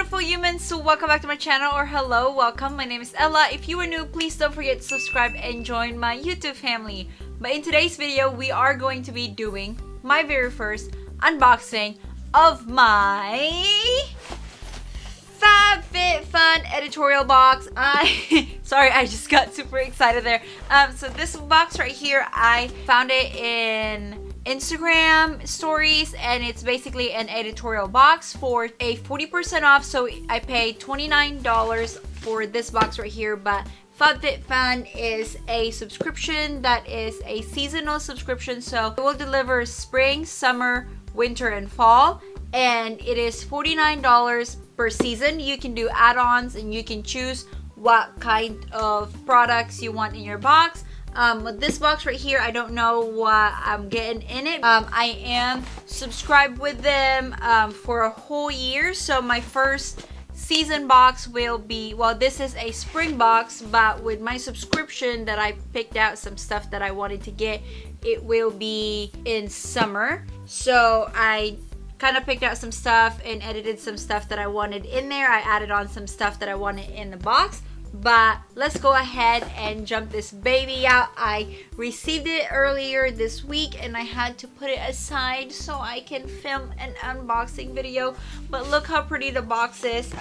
beautiful humans, so welcome back to my channel, or hello, welcome. My name is Ella. If you are new, please don't forget to subscribe and join my YouTube family. But in today's video, we are going to be doing my very first unboxing of my FabFitFun Editorial box. Sorry, I just got super excited there. So this box right here, I found it in Instagram stories, and it's basically an editorial box for a 40% off. So I paid $29 for this box right here, but FabFitFun is a subscription that is a seasonal subscription, so it will deliver spring, summer, winter, and fall, and it is $49 per season. You can do add-ons and you can choose what kind of products you want in your box. With this box right here, I don't know what I'm getting in it. I am subscribed with them for a whole year, so my first season box will be, well, this is a spring box, but with my subscription that I picked out some stuff that I wanted to get, it will be in summer. So I kind of picked out some stuff and edited some stuff that I wanted in there. I added on some stuff that I wanted in the box. But let's go ahead and jump this baby out. I received it earlier this week and I had to put it aside so I can film an unboxing video. But look how pretty the box is.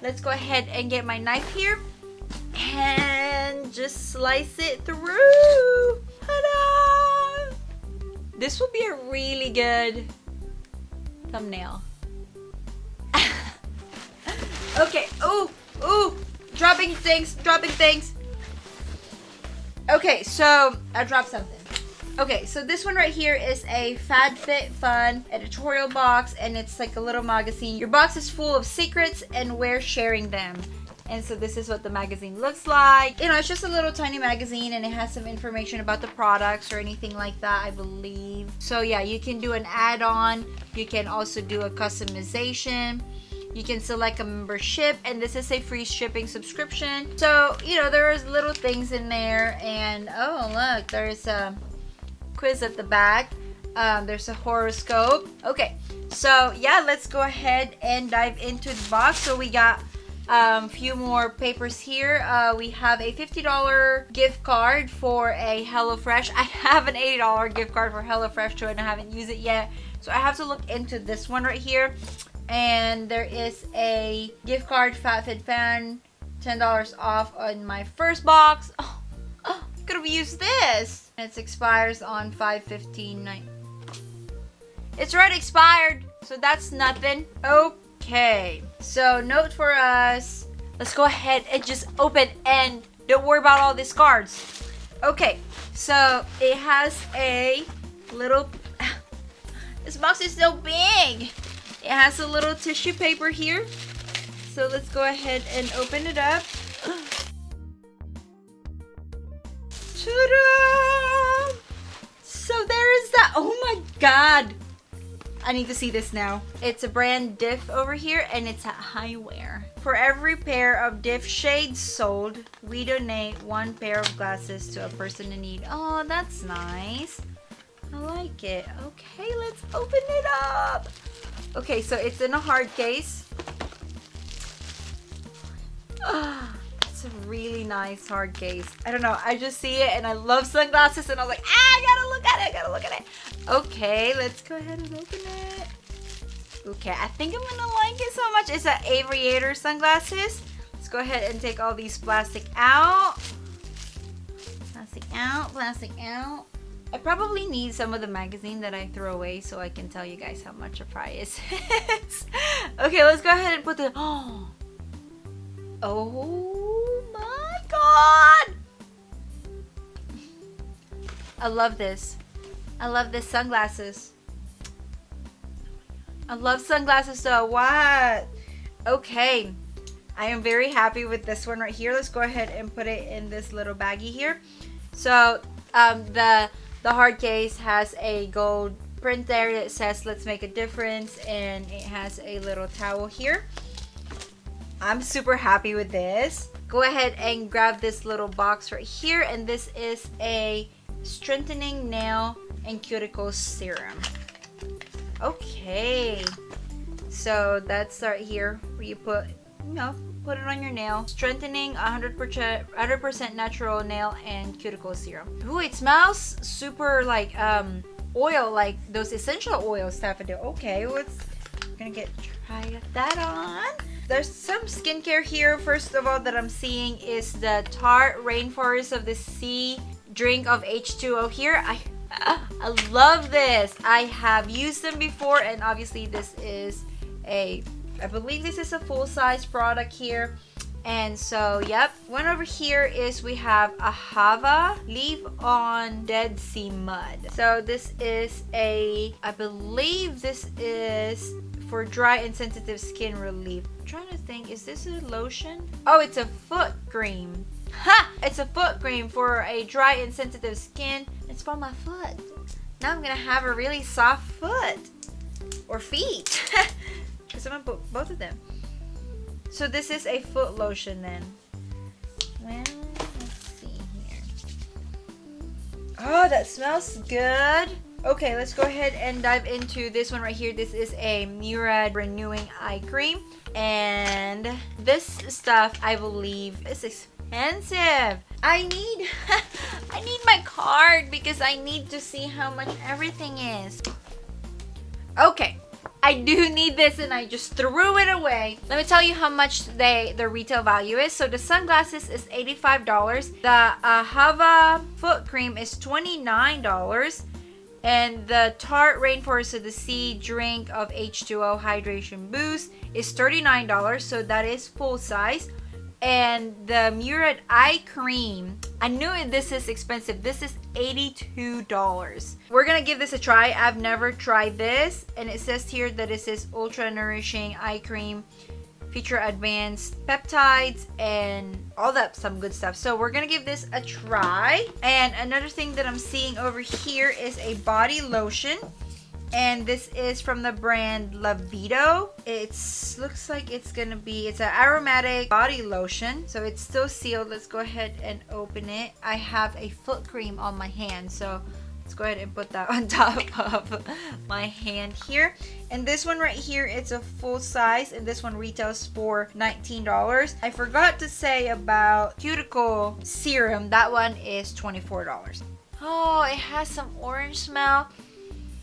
Let's go ahead and get my knife here and just slice it through. Ta-da! This will be a really good thumbnail. Okay. Ooh. Dropping things. Okay, so I dropped something. Okay, so this one right here is a FabFitFun editorial box, and it's like a little magazine. Your box is full of secrets and we're sharing them. And so this is what the magazine looks like. You know, it's just a little tiny magazine, and it has some information about the products or anything like that, I believe. So yeah, you can do an add-on. You can also do a customization. You can select a membership, and this is a free shipping subscription. So, you know, there's little things in there, and oh, look, there's a quiz at the back. There's a horoscope. Okay, so yeah, let's go ahead and dive into the box. So we got a few more papers here. We have a $50 gift card for a HelloFresh. I have an $80 gift card for HelloFresh too, and I haven't used it yet. So I have to look into this one right here. And there is a gift card, FabFitFun, $10 off on my first box. Oh, could have used this. It expires on 5/15/9. It's already expired, so that's nothing. Okay, so note for us. Let's go ahead and just open, and don't worry about all these cards. Okay, so it has a little. This box is so big. It has a little tissue paper here. So let's go ahead and open it up. Ta-da! So there is that. Oh my god. I need to see this now. It's a brand Diff over here, and it's at Highwear. For every pair of Diff shades sold, we donate one pair of glasses to a person in need. Oh, that's nice. I like it. Okay, let's open it up. Okay, so it's in a hard case. It's a really nice hard case. I don't know, I just see it and I love sunglasses, and I was like, I gotta look at it. Okay, let's go ahead and open it. Okay, I think I'm gonna like it so much. It's an aviator sunglasses. Let's go ahead and take all these plastic out. Plastic out. I probably need some of the magazine that I throw away so I can tell you guys how much a price is. Okay, let's go ahead and put the... Oh my god! I love this. I love this sunglasses. I love sunglasses, so what? Okay, I am very happy with this one right here. Let's go ahead and put it in this little baggie here. So the hard case has a gold print there that says "Let's make a difference," and it has a little towel here. I'm super happy with this. Go ahead and grab this little box right here, and this is a strengthening nail and cuticle serum. Okay, So that's right here where you put, put it on your nail. Strengthening 100% natural nail and cuticle serum. Ooh, it smells super like oil, like those essential oils type of deal. Okay, we're gonna try that on. There's some skincare here. First of all that I'm seeing is the Tarte Rainforest of the Sea drink of H2O here. I love this. I have used them before, and obviously this is I believe this is a full-size product here. And so, yep. One over here is we have Ahava Leave On Dead Sea Mud. So this is I believe this is for dry and sensitive skin relief. I'm trying to think, is this a lotion? Oh, it's a foot cream. Ha! It's a foot cream for a dry and sensitive skin. It's for my foot. Now I'm gonna have a really soft foot. Or feet. Because I'm gonna put both of them. So this is a foot lotion then. Well, let's see here. Oh, that smells good. Okay, let's go ahead and dive into this one right here. This is a Murad Renewing Eye Cream. And this stuff, I believe, is expensive. I need my card because I need to see how much everything is. Okay. I do need this and I just threw it away. Let me tell you how much the retail value is. So the sunglasses is $85. The Ahava foot cream is $29. And the Tarte Rainforest of the Sea drink of H2O Hydration Boost is $39. So that is full size. And the Murad Eye Cream, I knew this is expensive. This is $82. We're gonna give this a try. I've never tried this. And it says here that it says Ultra Nourishing Eye Cream, feature advanced peptides, and all that some good stuff. So we're gonna give this a try. And another thing that I'm seeing over here is a body lotion. And this is from the brand Lavito. It looks like it's an aromatic body lotion. So it's still sealed. Let's go ahead and open it. I have a foot cream on my hand. So let's go ahead and put that on top of my hand here. And this one right here, it's a full size. And this one retails for $19. I forgot to say about cuticle serum. That one is $24. Oh, it has some orange smell.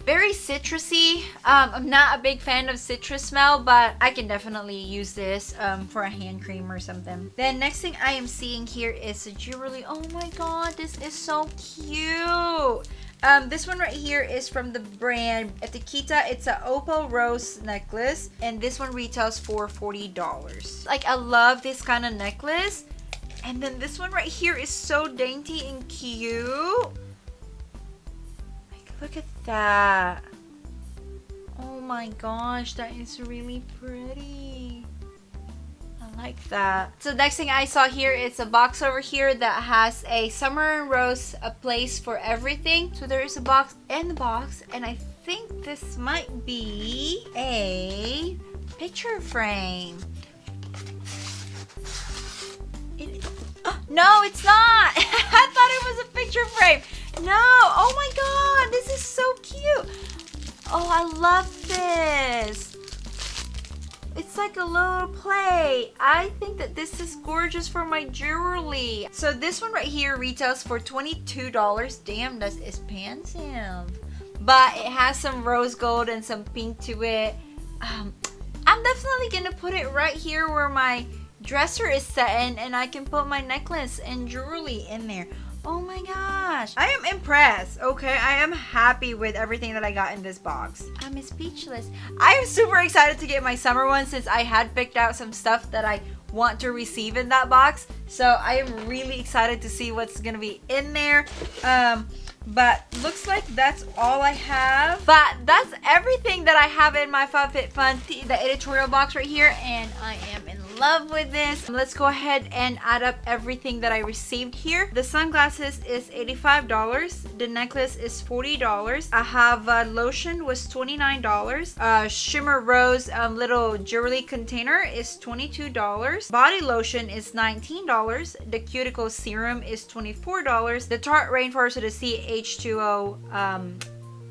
Very citrusy. I'm not a big fan of citrus smell, but I can definitely use this for a hand cream or something. Then next thing I am seeing here is a jewelry. Oh my god, this is so cute. This one right here is from the brand Etiqueta. It's a opal rose necklace, and this one retails for $40. Like, I love this kind of necklace. And then this one right here is so dainty and cute. Look at that. Oh my gosh, that is really pretty. I like that. So next thing I saw here is a box over here that has a Summer and Rose, a place for everything. So there is a box in the box, and I think this might be a picture frame. No, it's not. I thought it was a picture frame. No, oh my god, this is so cute. Oh, I love this. It's like a little plate. I think that this is gorgeous for my jewelry. So this one right here retails for $22. Damn, that is expensive. But it has some rose gold and some pink to it. I'm definitely gonna put it right here where my dresser is set in, and I can put my necklace and jewelry in there. Oh my gosh, I am impressed. Okay, I am happy with everything that I got in this box. I'm speechless. I am super excited to get my summer one since I had picked out some stuff that I want to receive in that box. So I am really excited to see what's gonna be in there. But looks like that's all I have. But that's everything that I have in my FabFitFun, the editorial box right here, and I am in love with this. Let's go ahead and add up everything that I received here. The sunglasses is $85. The necklace is $40. I have lotion was $29. Shimmer Rose little jewelry container is $22. Body lotion is $19. The cuticle serum is $24. The Tarte Rainforest of the Sea H2O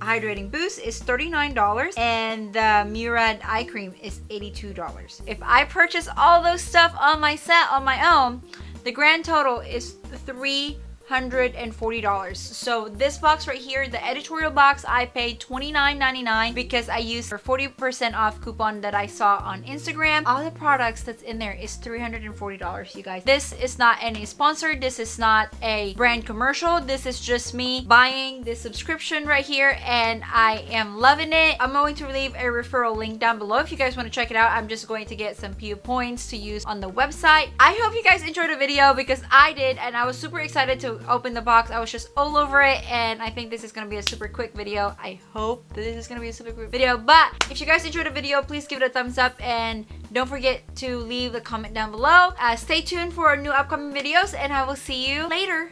Hydrating Boost is $39 and the Murad Eye Cream is $82. If I purchase all those stuff on my set on my own, the grand total is $340. So this box right here, the editorial box, I paid $29.99 because I used a 40% off coupon that I saw on Instagram. All the products that's in there is $340, you guys. This is not any sponsor. This is not a brand commercial. This is just me buying this subscription right here and I am loving it. I'm going to leave a referral link down below if you guys want to check it out. I'm just going to get some few points to use on the website. I hope you guys enjoyed the video because I did, and I was super excited to open the box. I was just all over it, and I think this is gonna be a super quick video. I hope that this is gonna be a super quick video, but if you guys enjoyed the video, please give it a thumbs up and don't forget to leave a comment down below. Stay tuned for new upcoming videos, and I will see you later.